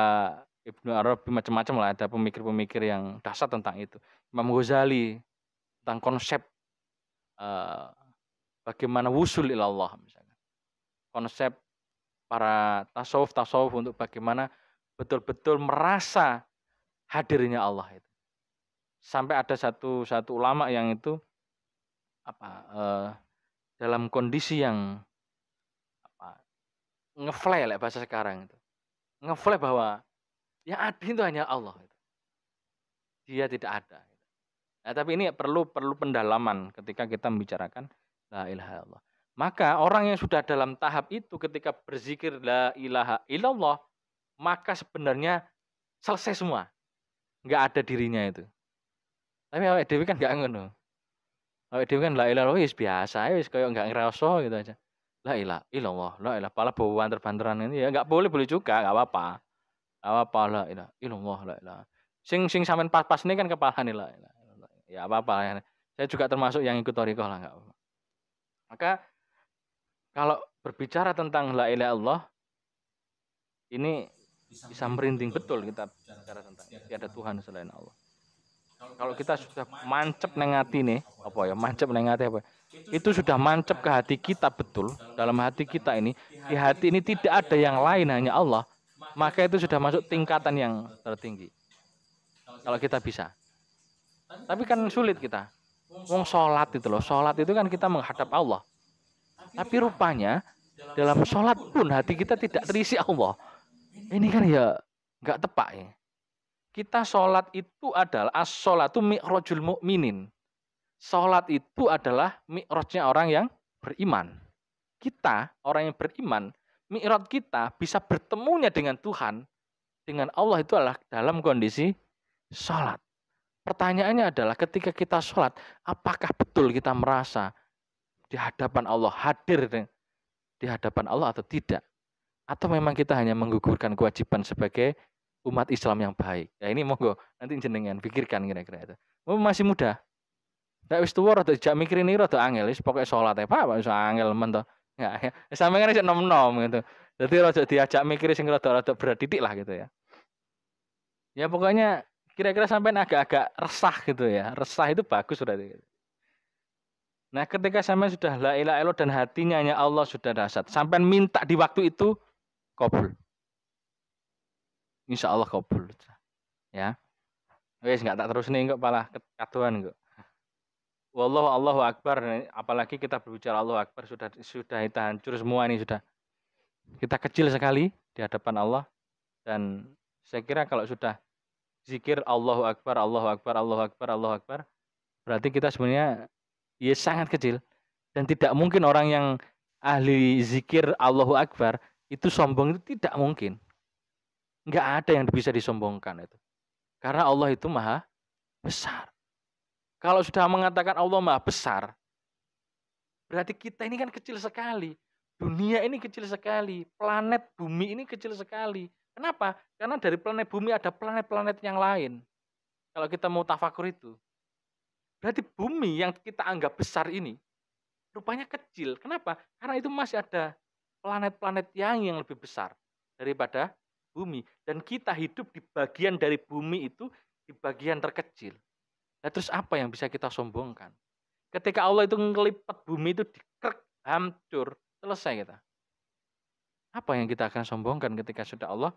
Ibnu Arabi macam-macam lah, ada pemikir-pemikir yang dahsyat tentang itu. Imam Ghazali tentang konsep bagaimana wusul ilallah misalnya. Konsep para tasawuf untuk bagaimana betul-betul merasa hadirnya Allah itu. Sampai ada satu ulama yang itu dalam kondisi yang ngeflare lah bahasa sekarang itu. Ngeflare bahwa yang ada itu hanya Allah itu. Dia tidak ada. Nah, tapi ini perlu pendalaman ketika kita membicarakan la ilaha illallah. Maka orang yang sudah dalam tahap itu ketika berzikir la ilaha illallah, maka sebenarnya selesai semua. Enggak ada dirinya itu. Tapi awake dhewe kan enggak ngono. Awake dhewe kan la ilaha illallah wis biasa, wis koyo enggak ngerasa gitu aja. La ilaha illallah, la ilaha, pala bawa banter-banteran ini ya enggak boleh juga, enggak apa-apa. Enggak apa-apa, la ilaha illallah, la ilaha. Sing sampean pas-pas ini kan kepalane la ilaha. Ya apa-apa. Saya juga termasuk yang ikut thariqah lah, enggak apa-apa. Maka kalau berbicara tentang la ilaha illallah, ini bisa merinding betul kita bicara tentang tiada Tuhan selain Allah. Kalau kita sudah mancep neng hati nih, mancep neng hati apa? Itu sudah mancep ke hati kita betul. Dalam hati kita ini, di hati ini tidak ada yang lain hanya Allah. Maka itu sudah masuk tingkatan yang tertinggi. Kalau kita bisa. Tapi kan sulit kita. Wong sholat itu loh, sholat itu kan kita menghadap Allah. Tapi rupanya dalam sholat pun hati kita tidak terisi Allah. Ini kan ya nggak tepat ya. Kita sholat itu adalah as-sholatu mi'rajul mu'minin. Sholat itu adalah mi'rajnya orang yang beriman. Kita, orang yang beriman, mi'raj kita bisa bertemunya dengan Tuhan, dengan Allah itu adalah dalam kondisi sholat. Pertanyaannya adalah ketika kita sholat, apakah betul kita merasa di hadapan Allah, hadir di hadapan Allah atau tidak? Atau memang kita hanya menggugurkan kewajiban sebagai umat Islam yang baik? Ya ini monggo nanti jenengan pikirkan kira-kira itu. Masih muda. Nek wis tuwa rada dijak mikirin iki rada angel, wis pokoke salat ae. Pak wis angel men to. Ya, sampe kan isih nom-nom gitu. Dadi rada diajak mikir sing rada berat titik lah gitu ya. Ya pokoknya kira-kira sampean agak-agak resah gitu ya. Resah itu bagus berarti. Nah, ketika sampean sudah la ilaha illallah dan hatinya hanya Allah sudah dahsyat, sampean minta di waktu itu kabul. Insya Allah kabul. Ya. Wis enggak tak terus nih kok malah kaduan kok. Wallahu Allahu Akbar, apalagi kita berbicara Allahu Akbar sudah kita hancur semua ini sudah. Kita kecil sekali di hadapan Allah dan saya kira kalau sudah zikir Allahu Akbar, Allahu Akbar, Allahu Akbar, Allahu Akbar, berarti kita sebenarnya ya sangat kecil dan tidak mungkin orang yang ahli zikir Allahu Akbar itu sombong, itu tidak mungkin. Enggak ada yang bisa disombongkan itu. Karena Allah itu maha besar. Kalau sudah mengatakan Allah maha besar, berarti kita ini kan kecil sekali. Dunia ini kecil sekali. Planet bumi ini kecil sekali. Kenapa? Karena dari planet bumi ada planet-planet yang lain. Kalau kita mau tafakur itu. Berarti bumi yang kita anggap besar ini, rupanya kecil. Kenapa? Karena itu masih ada planet-planet yang lebih besar daripada bumi. Dan kita hidup di bagian dari bumi itu, di bagian terkecil. Nah, terus apa yang bisa kita sombongkan? Ketika Allah itu ngelipat bumi itu dikrek, hancur, selesai kita. Apa yang kita akan sombongkan ketika sudah Allah?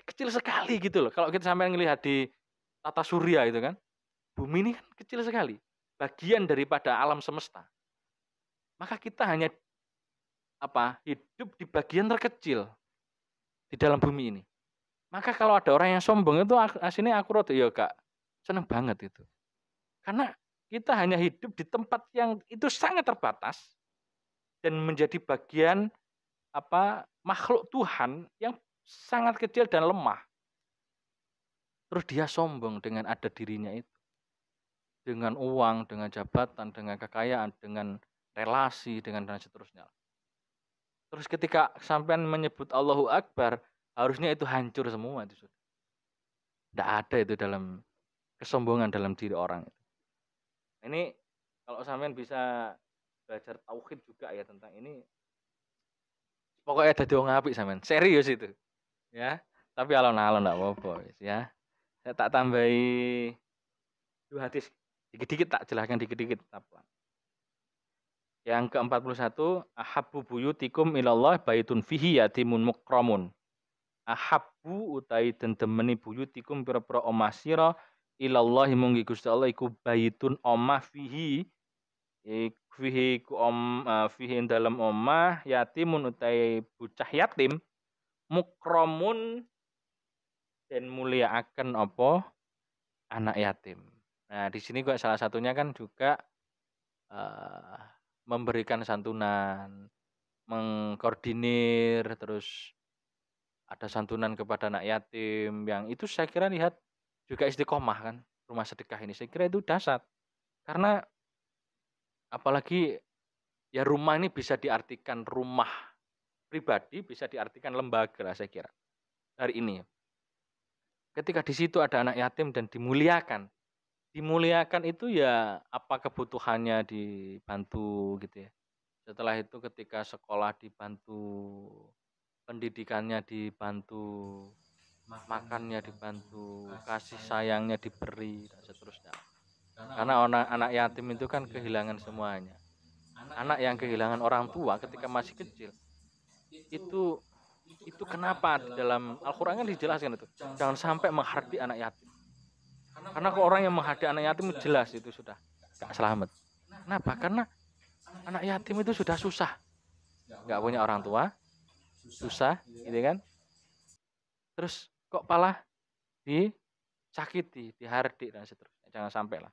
Kecil sekali gitu loh. Kalau kita sampai ngelihat di tata surya itu kan, bumi ini kan kecil sekali. Bagian daripada alam semesta. Maka kita hanya hidup di bagian terkecil di dalam bumi ini. Maka kalau ada orang yang sombong itu aslinya aku rada ya Kak, seneng banget itu. Karena kita hanya hidup di tempat yang itu sangat terbatas dan menjadi bagian makhluk Tuhan yang sangat kecil dan lemah. Terus dia sombong dengan ada dirinya itu. Dengan uang, dengan jabatan, dengan kekayaan, dengan relasi, dengan dan seterusnya. Terus ketika sampean menyebut Allahu Akbar, harusnya itu hancur semua itu sudah. Tidak ada itu dalam kesombongan dalam diri orang. Ini kalau sampean bisa belajar tauhid juga ya tentang ini. Pokoknya ada wong apik sampean. Serius itu. Ya. Tapi alon-alon enggak apa-apa ya. Saya tak tambahi 2 hadis. Dikit-dikit tak jelaskan dikit-dikit apa. Yang ke-41, ahabbu buyutikum ilallah baitun fihi yatimun mukramun. Ahabbu utai den demeni buyutikum pira-pira omah sira ilallahi munggi Gusti Allah iku baitun omah fihi fihi dalam omah yatimun utai bocah yatim mukramun dan muliaaken apa anak yatim. Nah, di sini kok salah satunya kan juga memberikan santunan, mengkoordinir, terus ada santunan kepada anak yatim yang itu saya kira lihat juga istiqomah kan rumah sedekah ini. Saya kira itu dahsyat. Karena apalagi ya rumah ini bisa diartikan rumah pribadi, bisa diartikan lembaga lah saya kira. Hari ini. Ketika di situ ada anak yatim dan dimuliakan. Dimuliakan itu ya apa kebutuhannya dibantu gitu ya. Setelah itu ketika sekolah dibantu, pendidikannya dibantu, makannya dibantu, kasih sayangnya diberi dan seterusnya. Karena anak yatim itu kan kehilangan semuanya. Anak yang kehilangan orang tua ketika masih kecil itu kenapa dalam Al-Qur'an kan dijelaskan itu. Jangan sampai menghardi anak yatim. Karena kalau orang yang menghadapi anak yatim jelas itu sudah gak selamat. Kenapa? Karena anak yatim itu sudah susah. nggak punya orang tua, susah, gitu kan? Terus kok malah disakiti, dihardik dan seterusnya. Jangan sampai lah.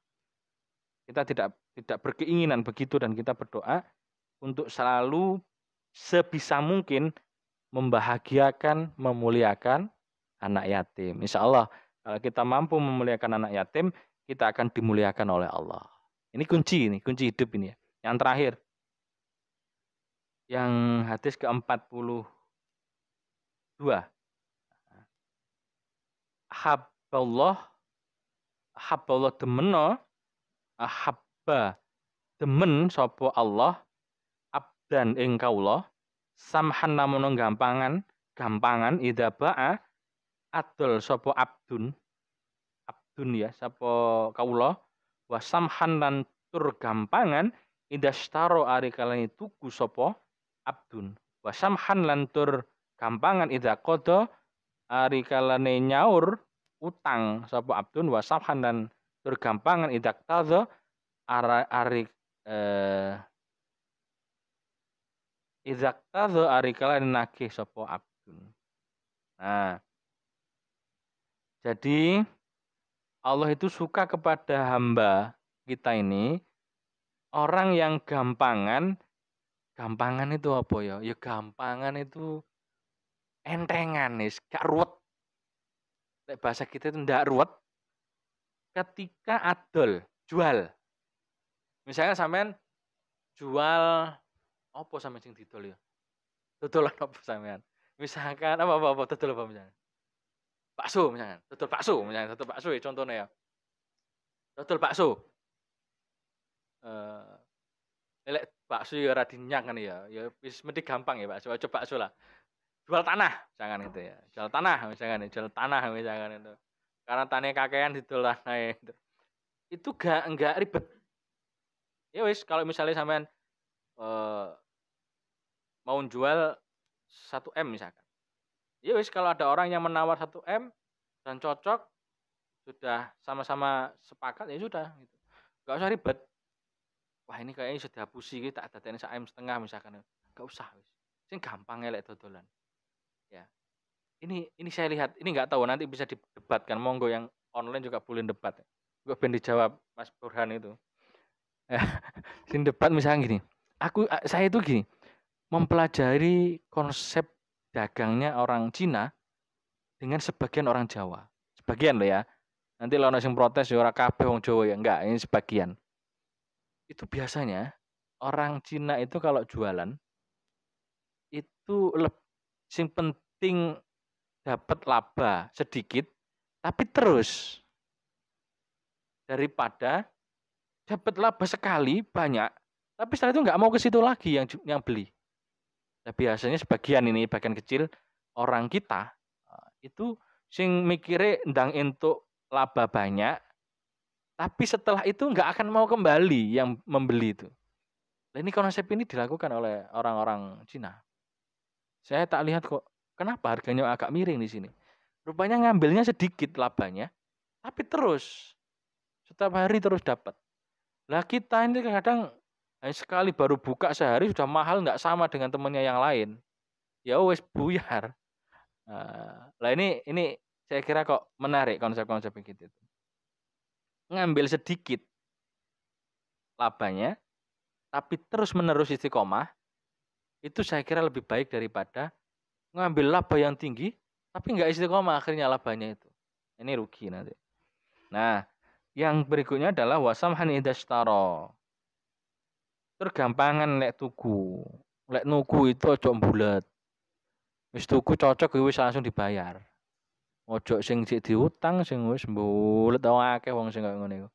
Kita tidak berkeinginan begitu dan kita berdoa untuk selalu sebisa mungkin membahagiakan, memuliakan anak yatim. Insya Allah kalau kita mampu memuliakan anak yatim, kita akan dimuliakan oleh Allah. Ini kunci hidup ini ya. Yang terakhir, yang hadis ke-42. Habballah demeno, habba demen sapa Allah abdan ing kawula samhan namun gampangan ida ba'a adol sapa abdun ya sapa kawula wa samhan lan tur gampangan ida staro ari kalane tuku sapa abdun wa samhan lan tur gampangan ida qada ari kalane nyaur utang sapa abdun wa samhan lan tur gampangan ida qada ari izaktazo ari kalane nagih sapa abdun. Nah, jadi Allah itu suka kepada hamba kita ini orang yang gampangan itu apa ya? Ya gampangan itu entengan nih, gak ruwet. Bahasa kita itu ndak ruwet ketika adol, jual. Misalnya sampean jual apa sampean sing didol ya? Dodolan apa sampean? Misalkan apa dodol apa misalnya? Bakso misalkan, dodol bakso ya contohnya ya. Dodol bakso. Lelek bakso ya ora dinyak kan ya. Ya wis mesti gampang ya bakso. Aja bakso lah. Jual tanah misalkan itu ya. Jual tanah misalkan itu. Karena tanahnya kakean didol tanah itu. Itu enggak ribet. Ya wis kalau misalnya sampean mau jual 1 M misalkan. Ya wis kalau ada orang yang menawar 1 M dan cocok sudah sama-sama sepakat ya sudah gitu. Enggak usah ribet. Wah ini kayaknya sudah hapusi gitu, tak ada 1,5 M misalkan. Enggak usah wis. Sing gampang elek dodolan. Ya. Ini saya lihat, ini enggak tahu nanti bisa didebatkan. Monggo yang online juga boleh debat. Gue pengen dijawab Mas Burhan itu. Sing debat misalnya gini. Saya itu gini, mempelajari konsep dagangnya orang Cina dengan sebagian orang Jawa. Sebagian loh ya. Nanti kalau sing protes ya ora kabeh wong Jawa ya, enggak, ini sebagian. Itu biasanya orang Cina itu kalau jualan itu sing penting dapat laba sedikit tapi terus daripada dapat laba sekali banyak tapi setelah itu nggak mau ke situ lagi yang beli. Nah, biasanya bagian kecil orang kita itu sing mikire ndang entuk laba banyak tapi setelah itu nggak akan mau kembali yang membeli itu. Nah, ini konsep ini dilakukan oleh orang-orang Cina. Saya tak lihat kok kenapa harganya agak miring di sini. Rupanya ngambilnya sedikit labanya, tapi terus setiap hari terus dapat. Lah kita ini kadang sekali baru buka sehari sudah mahal, nggak sama dengan temannya yang lain. Ya wes buyar. Lah ini saya kira kok menarik konsep-konsep begitu. Ngambil sedikit labanya, tapi terus menerus istiqomah, itu saya kira lebih baik daripada ngambil laba yang tinggi, tapi nggak istiqomah akhirnya labanya itu. Ini rugi nanti. Nah, yang berikutnya adalah wasamhan idastaro. Tergampangan lek tuku. Lek nuku itu ojo bulet. Wis tuku cocok wis langsung dibayar. Ojo sing sik diutang sing wis mbulet akeh wong sing kaya ngene iku.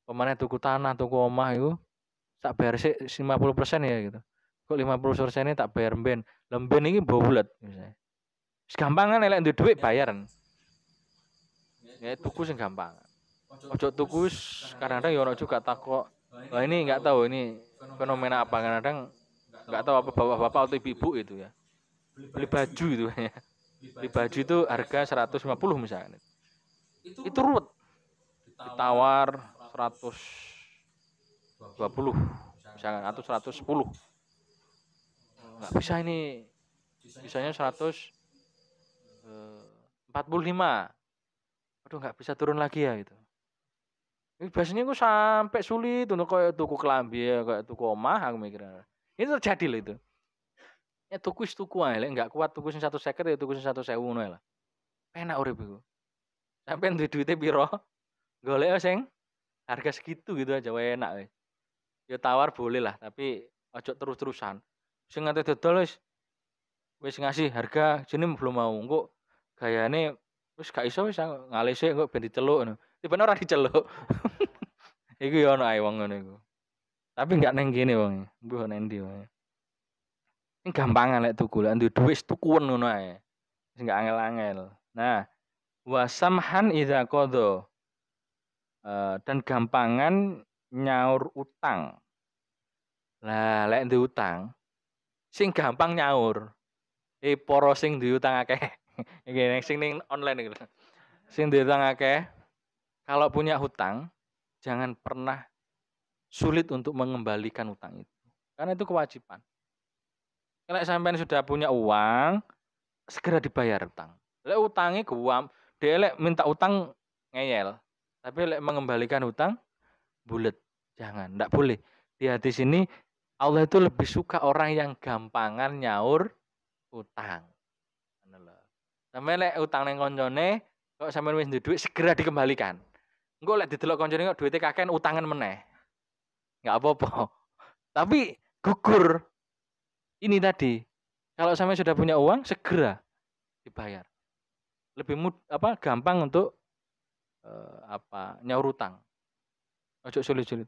Pemane tuku tanah, tuku omah iku tak bayar sik 50% ya gitu. Kok 50% tak bayar mben. Lemben iki mbok bulet misalnya. Wis gampangan lek duwe dhuwit bayaran. Ya tuku sing gampang. Ojo tuku kadang-kadang ya ono juga takok. Wah ini enggak tahu ini fenomena apa kadang enggak tahu apa bapak-bapak atau ibu-ibu itu ya. Beli baju itu ya. Beli baju itu harga 150 misalnya. Itu ruwet. Ditawar 120 misalkan atau 110. nggak bisa ini, bisanya 145. Aduh nggak bisa turun lagi ya gitu. Ini biasanya gue sampai sulit untuk kayak tuku kelambi ya, kayak tuku omah aku mikirnya. Ini terjadi loh itu. Ya tuku aja, nggak kuat tuku sing 150 ya tuku sing 1.000 ngono lah. Penak urip iku. Sampai duit-duitnya piro, golek sing harga segitu gitu aja wae enak wis. Ya tawar boleh lah, tapi ojo terus-terusan. Sing ngate dodol wis ngasih harga jeneng belum mau. Engko gayane wis gak iso wis ngalih sik engko ben diceluk ngono. Tiba ora diceluk. Iku ya ono ae wong ngono iku. Tapi enggak neng kene wong. Mbuh neng ndi wae. Ini gampangan lek tuku, lek duwe dhuwit tukuan ngono ae. Wis enggak angel-angel. Nah, wasamhan idza qadha. Dan gampangan nyaur utang. Lah, lek duwe utang sing gampang nyaur. Para sing duwe utang akeh. Iki sing ning online iki. Sing duwe utang akeh, kalau punya hutang jangan pernah sulit untuk mengembalikan utang itu. Karena itu kewajiban. Kalau sampean sudah punya uang, segera dibayar utang. Lek utange guam, dia lek minta utang ngeyel. Tapi lek mengembalikan utang bulet. Jangan, ndak boleh. Di hadis ini Allah itu lebih suka orang yang gampangan nyaur utang. Sampai lek utang neng koncone, kok sampean wis duit segera dikembalikan. Engko lek didelok koncone kok duite kakean utangan meneh. Enggak apa-apa. Tapi gugur. Ini tadi. Kalau sampean sudah punya uang segera dibayar. Lebih gampang untuk nyaur utang. Ojo sulit-sulit.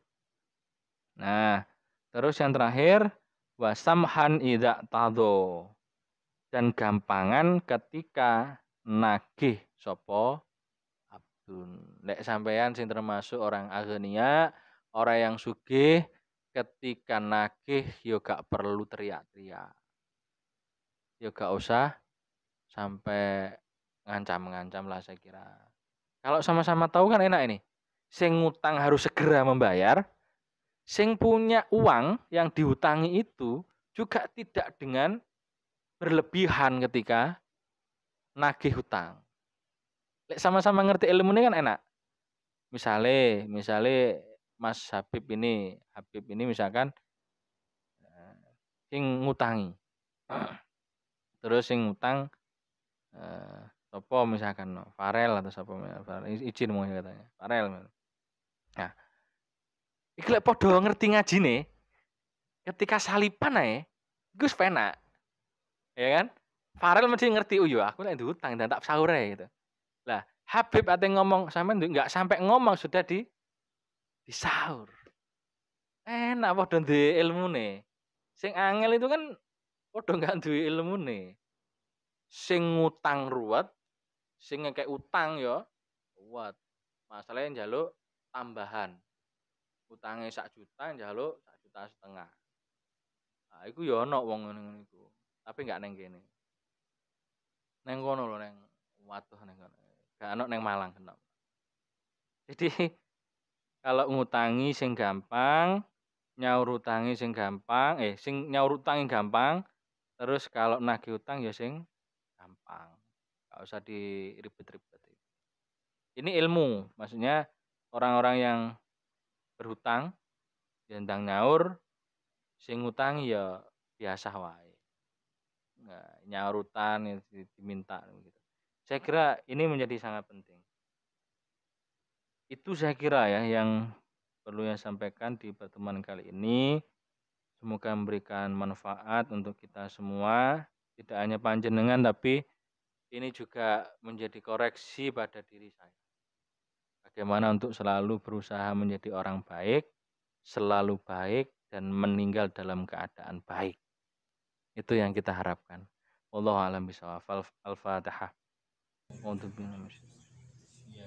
Nah, terus yang terakhir wasamhan idza tado. Dan gampangan ketika nagih sapa abdun. Lek sampean sing termasuk orang aghnia, orang yang sugih, ketika nagih yo gak perlu teriak-teriak. Yo gak usah sampai ngancam-ngancam lah saya kira. Kalau sama-sama tahu kan enak ini. Sing ngutang harus segera membayar. Sing punya uang yang dihutangi itu juga tidak dengan berlebihan ketika nagih hutang. Lek sama-sama ngerti ilmu ini kan enak. Misale Mas Habib ini misalkan sing ngutangi. Terus sing ngutang sapa misalkan Farel atau sapa izin mau katanya. Farel. Nah, iki lek padha ngerti ngajine ketika salipan ae iku wis penak. Ya kan? Farel mesti ngerti, oh iya aku lek diutang dan tak sahure gitu. Lah, Habib ate ngomong sampean enggak sampai ngomong sudah disaur. Enak padha duwe ilmune. Sing angel itu kan padha enggak duwe ilmune. Sing ngutang ruwet, sing ngekek utang ya ruwet. Masalahnya njaluk tambahan. Utange 1 juta njaluk 1,5 juta. Nah, iku ya ana wong ngene iku. Tapi enggak neng kene. Neng kono lho neng waduh neng kono. Gak ana neng Malang kena. Jadi kalau ngutangi sing gampang, nyaur utangi sing gampang, sing nyaur utangi gampang, terus kalau nagih utang ya sing gampang. Gak usah diribet-ribet. Ini ilmu, maksudnya orang-orang yang berhutang, yang nyaur, sing ngutangi ya biasa wae. Nah, nyaur utang diminta gitu. Saya kira ini menjadi sangat penting. Itu saya kira ya yang perlu saya sampaikan di pertemuan kali ini. Semoga memberikan manfaat untuk kita semua. Tidak hanya panjenengan tapi ini juga menjadi koreksi pada diri saya. Bagaimana untuk selalu berusaha menjadi orang baik, selalu baik dan meninggal dalam keadaan baik. Itu yang kita harapkan. Wallahu a'lam bishawab. Al-Fatihah. Untuk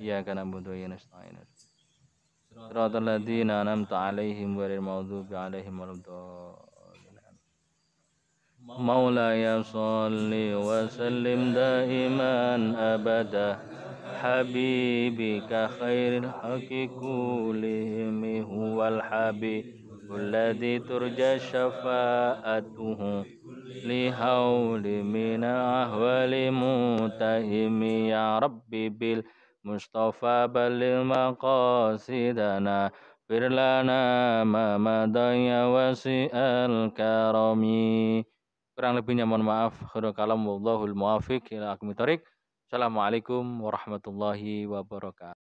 iya kana butuh ya nasta'in. Siratal ladzina an'amta 'alaihim ghairil maghdubi 'alaihim waladdallin. Maulaya shalli wa sallim daiman abada habibika khairil haqqi kullihim huwal habibul ladzi turja syafa'atuhu لحول من أهوال متهم يا ربي بالمصطفى بلغ مقاصدنا اغفر لنا ما مضى يا واسع الكرم. Kurang lebihnya mohon maaf. Khairu kalam wallahul muwafiq ila aqwamit thoriq. Assalamualaikum warahmatullahi wabarakatuh.